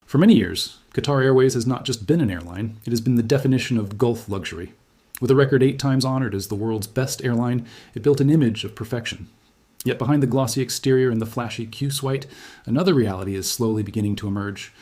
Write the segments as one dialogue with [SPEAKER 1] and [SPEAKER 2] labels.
[SPEAKER 1] For many years, Qatar Airways has not just been an airline, it has been the definition of Gulf luxury. With a record 8 times honored as the world's best airline, it built an image of perfection. Yet behind the glossy exterior and the flashy Qsuite, another reality is slowly beginning to emerge.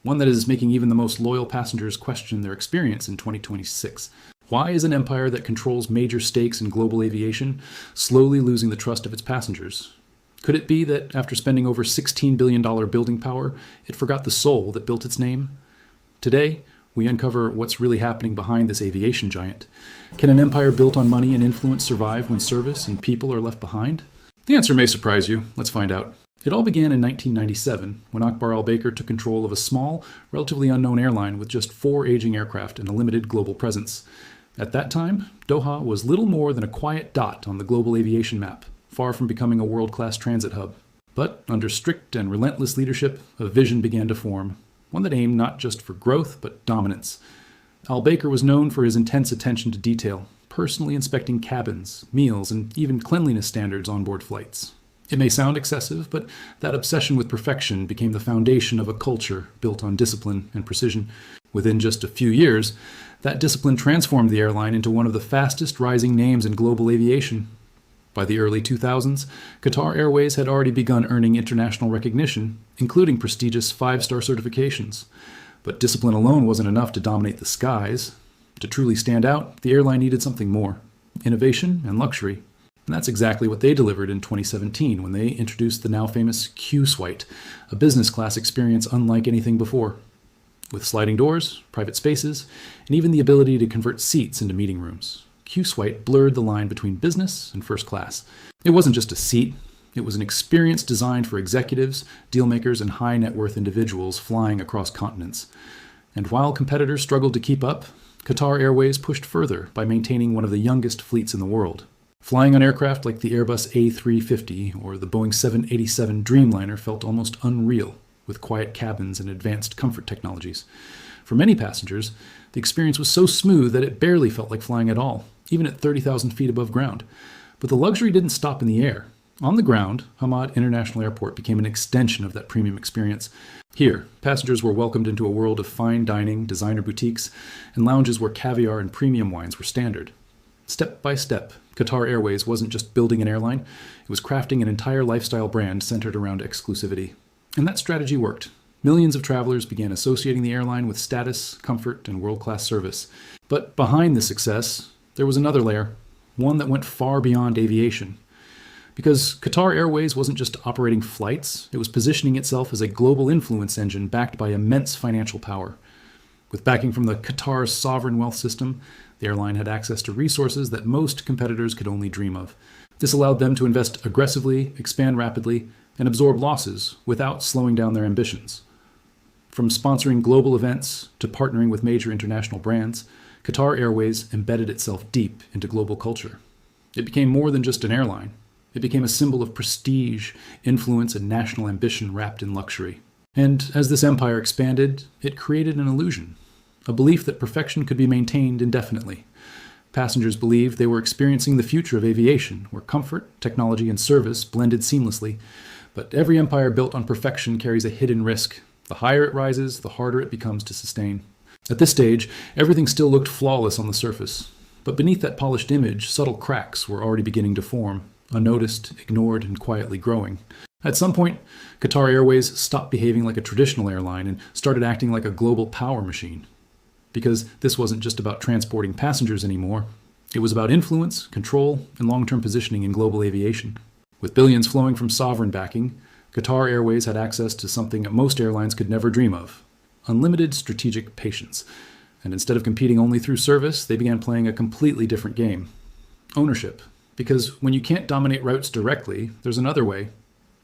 [SPEAKER 1] One that is making even the most loyal passengers question their experience in 2026. Why is an empire that controls major stakes in global aviation slowly losing the trust of its passengers? Could it be that after spending over $16 billion building power, it forgot the soul that built its name? Today, we uncover what's really happening behind this aviation giant. Can an empire built on money and influence survive when service and people are left behind? The answer may surprise you. Let's find out. It all began in 1997, when Akbar al-Baker took control of a small, relatively unknown airline with just 4 aging aircraft and a limited global presence. At that time, Doha was little more than a quiet dot on the global aviation map, far from becoming a world-class transit hub. But under strict and relentless leadership, a vision began to form, one that aimed not just for growth, but dominance. Al-Baker was known for his intense attention to detail, personally inspecting cabins, meals, and even cleanliness standards on board flights. It may sound excessive, but that obsession with perfection became the foundation of a culture built on discipline and precision. Within just a few years, that discipline transformed the airline into one of the fastest rising names in global aviation. By the early 2000s, Qatar Airways had already begun earning international recognition, including prestigious 5-star certifications. But discipline alone wasn't enough to dominate the skies. To truly stand out, the airline needed something more: innovation and luxury. And that's exactly what they delivered in 2017 when they introduced the now famous Qsuite, a business class experience unlike anything before. With sliding doors, private spaces, and even the ability to convert seats into meeting rooms, Qsuite blurred the line between business and first class. It wasn't just a seat, it was an experience designed for executives, dealmakers, and high net worth individuals flying across continents. And while competitors struggled to keep up, Qatar Airways pushed further by maintaining one of the youngest fleets in the world. Flying on aircraft like the Airbus A350 or the Boeing 787 Dreamliner felt almost unreal, with quiet cabins and advanced comfort technologies. For many passengers, the experience was so smooth that it barely felt like flying at all, even at 30,000 feet above ground. But the luxury didn't stop in the air. On the ground, Hamad International Airport became an extension of that premium experience. Here, passengers were welcomed into a world of fine dining, designer boutiques, and lounges where caviar and premium wines were standard. Step by step, Qatar Airways wasn't just building an airline, it was crafting an entire lifestyle brand centered around exclusivity. And that strategy worked. Millions of travelers began associating the airline with status, comfort, and world-class service. But behind the success, there was another layer, one that went far beyond aviation. Because Qatar Airways wasn't just operating flights, it was positioning itself as a global influence engine backed by immense financial power. With backing from the Qatar's sovereign wealth system, the airline had access to resources that most competitors could only dream of. This allowed them to invest aggressively, expand rapidly, and absorb losses without slowing down their ambitions. From sponsoring global events to partnering with major international brands, Qatar Airways embedded itself deep into global culture. It became more than just an airline. It became a symbol of prestige, influence, and national ambition wrapped in luxury. And as this empire expanded, it created an illusion, a belief that perfection could be maintained indefinitely. Passengers believed they were experiencing the future of aviation, where comfort, technology, and service blended seamlessly. But every empire built on perfection carries a hidden risk. The higher it rises, the harder it becomes to sustain. At this stage, everything still looked flawless on the surface. But beneath that polished image, subtle cracks were already beginning to form, unnoticed, ignored, and quietly growing. At some point, Qatar Airways stopped behaving like a traditional airline and started acting like a global power machine. Because this wasn't just about transporting passengers anymore. It was about influence, control, and long-term positioning in global aviation. With billions flowing from sovereign backing, Qatar Airways had access to something most airlines could never dream of: unlimited strategic patience. And instead of competing only through service, they began playing a completely different game: ownership. Because when you can't dominate routes directly, there's another way.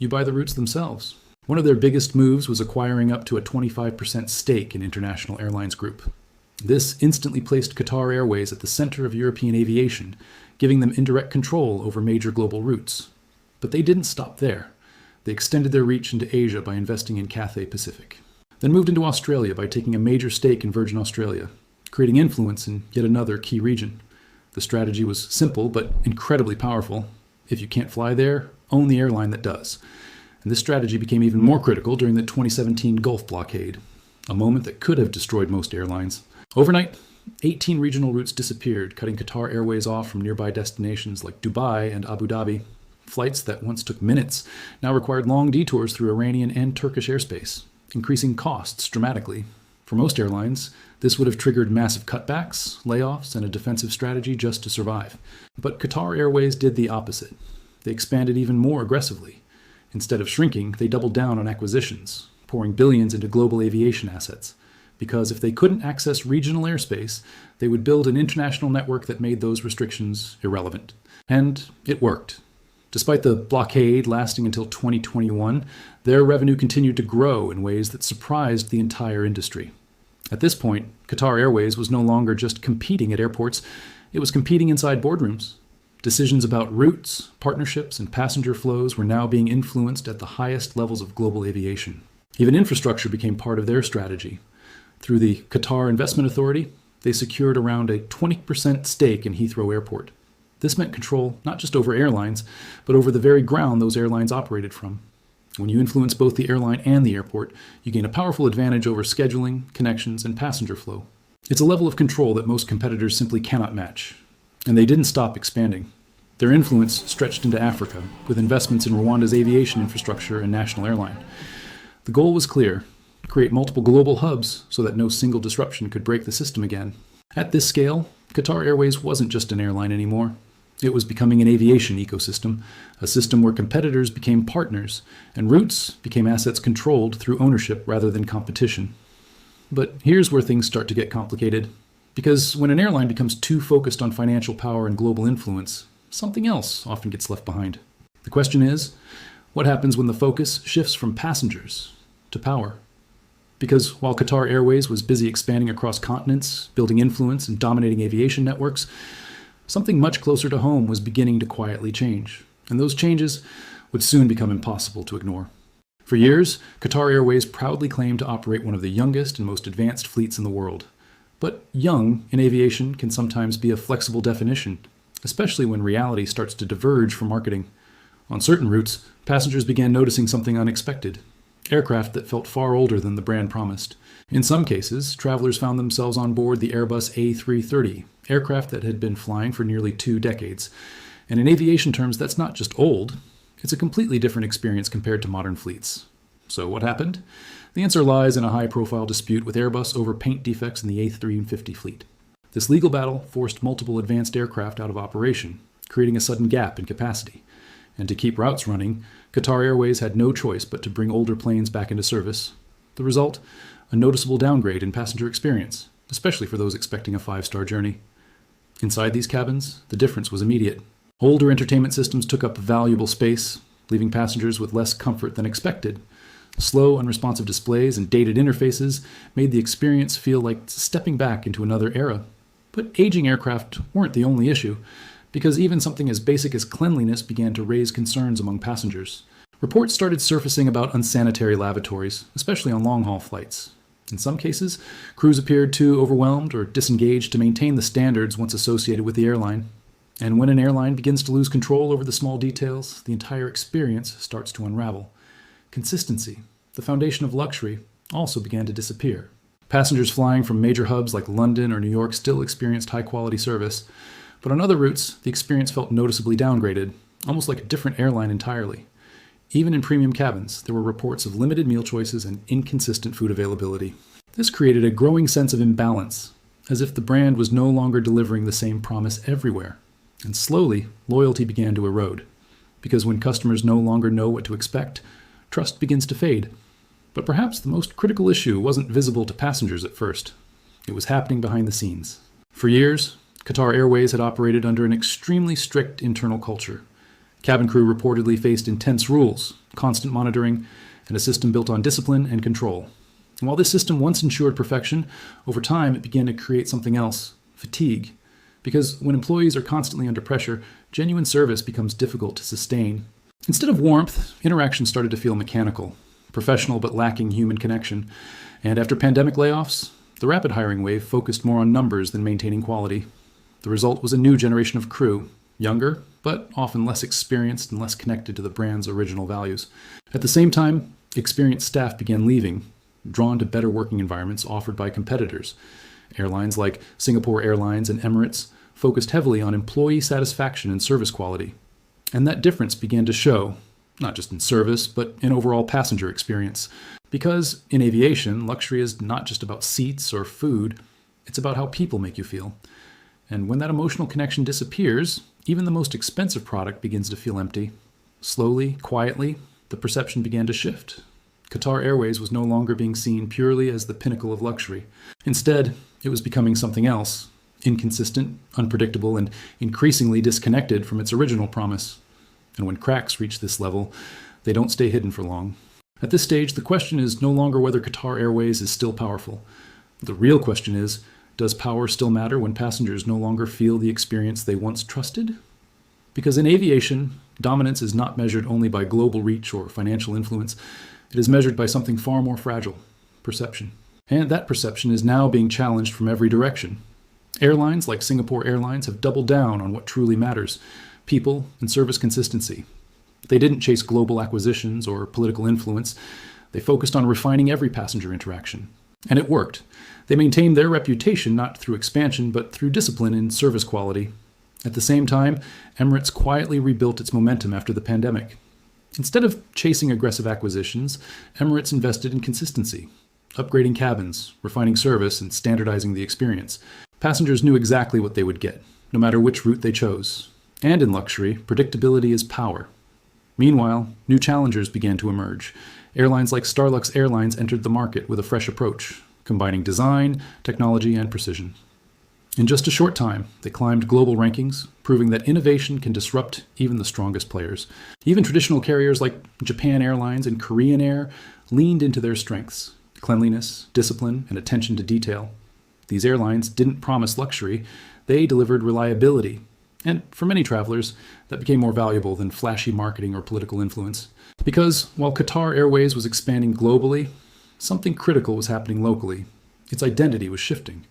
[SPEAKER 1] You buy the routes themselves. One of their biggest moves was acquiring up to a 25% stake in International Airlines Group. This instantly placed Qatar Airways at the center of European aviation, giving them indirect control over major global routes. But they didn't stop there. They extended their reach into Asia by investing in Cathay Pacific, then moved into Australia by taking a major stake in Virgin Australia, creating influence in yet another key region. The strategy was simple but incredibly powerful. If you can't fly there, own the airline that does. And this strategy became even more critical during the 2017 Gulf blockade. a moment that could have destroyed most airlines. Overnight, 18 regional routes disappeared, cutting Qatar Airways off from nearby destinations like Dubai and Abu Dhabi. Flights that once took minutes now required long detours through Iranian and Turkish airspace, increasing costs dramatically. For most airlines, this would have triggered massive cutbacks, layoffs, and a defensive strategy just to survive. But Qatar Airways did the opposite. They expanded even more aggressively. Instead of shrinking, they doubled down on acquisitions, pouring billions into global aviation assets. Because if they couldn't access regional airspace, they would build an international network that made those restrictions irrelevant. And it worked. Despite the blockade lasting until 2021, their revenue continued to grow in ways that surprised the entire industry. At this point, Qatar Airways was no longer just competing at airports, it was competing inside boardrooms. Decisions about routes, partnerships, and passenger flows were now being influenced at the highest levels of global aviation. Even infrastructure became part of their strategy. Through the Qatar Investment Authority, they secured around a 20% stake in Heathrow Airport. This meant control not just over airlines, but over the very ground those airlines operated from. When you influence both the airline and the airport, you gain a powerful advantage over scheduling, connections, and passenger flow. It's a level of control that most competitors simply cannot match. And they didn't stop expanding. Their influence stretched into Africa, with investments in Rwanda's aviation infrastructure and national airline. The goal was clear: create multiple global hubs so that no single disruption could break the system again. At this scale, Qatar Airways wasn't just an airline anymore. It was becoming an aviation ecosystem, a system where competitors became partners, and routes became assets controlled through ownership rather than competition. But here's where things start to get complicated. Because when an airline becomes too focused on financial power and global influence, something else often gets left behind. The question is, what happens when the focus shifts from passengers to power? Because while Qatar Airways was busy expanding across continents, building influence, and dominating aviation networks, something much closer to home was beginning to quietly change, and those changes would soon become impossible to ignore. For years, Qatar Airways proudly claimed to operate one of the youngest and most advanced fleets in the world. But young in aviation can sometimes be a flexible definition, especially when reality starts to diverge from marketing. On certain routes, passengers began noticing something unexpected: aircraft that felt far older than the brand promised. In some cases, travelers found themselves on board the Airbus A330, aircraft that had been flying for nearly 2 decades. And in aviation terms, that's not just old, it's a completely different experience compared to modern fleets. So what happened? The answer lies in a high-profile dispute with Airbus over paint defects in the A350 fleet. This legal battle forced multiple advanced aircraft out of operation, creating a sudden gap in capacity. And to keep routes running, Qatar Airways had no choice but to bring older planes back into service. The result? A noticeable downgrade in passenger experience, especially for those expecting a 5-star journey. Inside these cabins, the difference was immediate. Older entertainment systems took up valuable space, leaving passengers with less comfort than expected. Slow, unresponsive displays and dated interfaces made the experience feel like stepping back into another era. But aging aircraft weren't the only issue, because even something as basic as cleanliness began to raise concerns among passengers. Reports started surfacing about unsanitary lavatories, especially on long-haul flights. In some cases, crews appeared too overwhelmed or disengaged to maintain the standards once associated with the airline. And when an airline begins to lose control over the small details, the entire experience starts to unravel. Consistency, the foundation of luxury, also began to disappear. Passengers flying from major hubs like London or New York still experienced high-quality service, but on other routes, the experience felt noticeably downgraded, almost like a different airline entirely. Even in premium cabins, there were reports of limited meal choices and inconsistent food availability. This created a growing sense of imbalance, as if the brand was no longer delivering the same promise everywhere. And slowly, loyalty began to erode, because when customers no longer know what to expect, trust begins to fade. But perhaps the most critical issue wasn't visible to passengers at first. It was happening behind the scenes. For years, Qatar Airways had operated under an extremely strict internal culture. Cabin crew reportedly faced intense rules, constant monitoring, and a system built on discipline and control. And while this system once ensured perfection, over time it began to create something else: fatigue. Because when employees are constantly under pressure, genuine service becomes difficult to sustain. Instead of warmth, interaction started to feel mechanical, professional but lacking human connection. And after pandemic layoffs, the rapid hiring wave focused more on numbers than maintaining quality. The result was a new generation of crew, younger, but often less experienced and less connected to the brand's original values. At the same time, experienced staff began leaving, drawn to better working environments offered by competitors. Airlines like Singapore Airlines and Emirates focused heavily on employee satisfaction and service quality. And that difference began to show, not just in service, but in overall passenger experience. Because in aviation, luxury is not just about seats or food, it's about how people make you feel. And when that emotional connection disappears, even the most expensive product begins to feel empty. Slowly, quietly, the perception began to shift. Qatar Airways was no longer being seen purely as the pinnacle of luxury. Instead, it was becoming something else, inconsistent, unpredictable, and increasingly disconnected from its original promise. And when cracks reach this level, they don't stay hidden for long. At this stage, the question is no longer whether Qatar Airways is still powerful. The real question is, does power still matter when passengers no longer feel the experience they once trusted? Because in aviation, dominance is not measured only by global reach or financial influence. It is measured by something far more fragile: perception. And that perception is now being challenged from every direction. Airlines like Singapore Airlines have doubled down on what truly matters: people and service consistency. They didn't chase global acquisitions or political influence. They focused on refining every passenger interaction. And it worked. They maintained their reputation not through expansion, but through discipline and service quality. At the same time, Emirates quietly rebuilt its momentum after the pandemic. Instead of chasing aggressive acquisitions, Emirates invested in consistency, upgrading cabins, refining service, and standardizing the experience. Passengers knew exactly what they would get, no matter which route they chose. And in luxury, predictability is power. Meanwhile, new challengers began to emerge. Airlines like Starlux Airlines entered the market with a fresh approach, combining design, technology, and precision. In just a short time, they climbed global rankings, proving that innovation can disrupt even the strongest players. Even traditional carriers like Japan Airlines and Korean Air leaned into their strengths: cleanliness, discipline, and attention to detail. These airlines didn't promise luxury, they delivered reliability. And for many travelers, that became more valuable than flashy marketing or political influence. Because while Qatar Airways was expanding globally, something critical was happening locally. Its identity was shifting.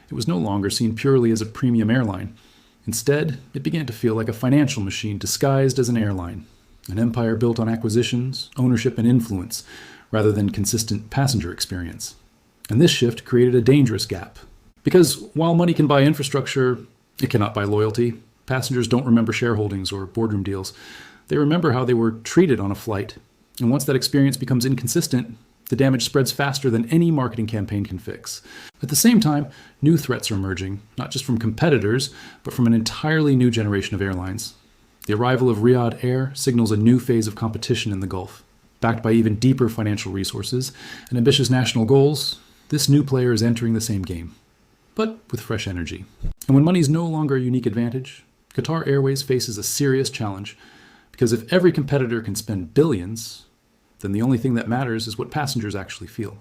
[SPEAKER 1] It was no longer seen purely as a premium airline. Instead, it began to feel like a financial machine disguised as an airline, an empire built on acquisitions, ownership, and influence, rather than consistent passenger experience. And this shift created a dangerous gap. Because while money can buy infrastructure, it cannot buy loyalty. Passengers don't remember shareholdings or boardroom deals. They remember how they were treated on a flight. And once that experience becomes inconsistent, the damage spreads faster than any marketing campaign can fix. At the same time, new threats are emerging, not just from competitors, but from an entirely new generation of airlines. The arrival of Riyadh Air signals a new phase of competition in the Gulf. Backed by even deeper financial resources and ambitious national goals, this new player is entering the same game, but with fresh energy. And when money is no longer a unique advantage, Qatar Airways faces a serious challenge. Because if every competitor can spend billions, then the only thing that matters is what passengers actually feel.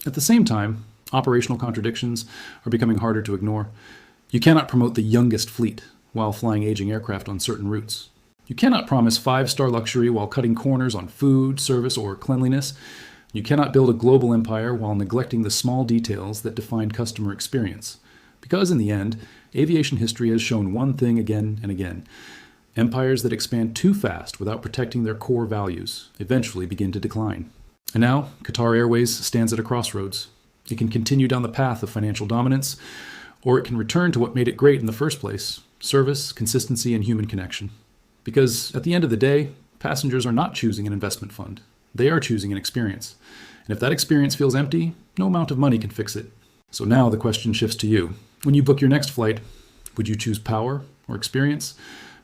[SPEAKER 1] At the same time, operational contradictions are becoming harder to ignore. You cannot promote the youngest fleet while flying aging aircraft on certain routes. You cannot promise 5-star luxury while cutting corners on food, service, or cleanliness. You cannot build a global empire while neglecting the small details that define customer experience. Because in the end, aviation history has shown one thing again and again: empires that expand too fast without protecting their core values eventually begin to decline. And now, Qatar Airways stands at a crossroads. It can continue down the path of financial dominance, or it can return to what made it great in the first place: service, consistency, and human connection. Because at the end of the day, passengers are not choosing an investment fund. They are choosing an experience. And if that experience feels empty, no amount of money can fix it. So now the question shifts to you. When you book your next flight, would you choose power or experience?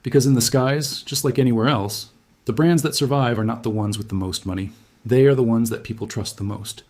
[SPEAKER 1] Because in the skies, just like anywhere else, the brands that survive are not the ones with the most money. They are the ones that people trust the most.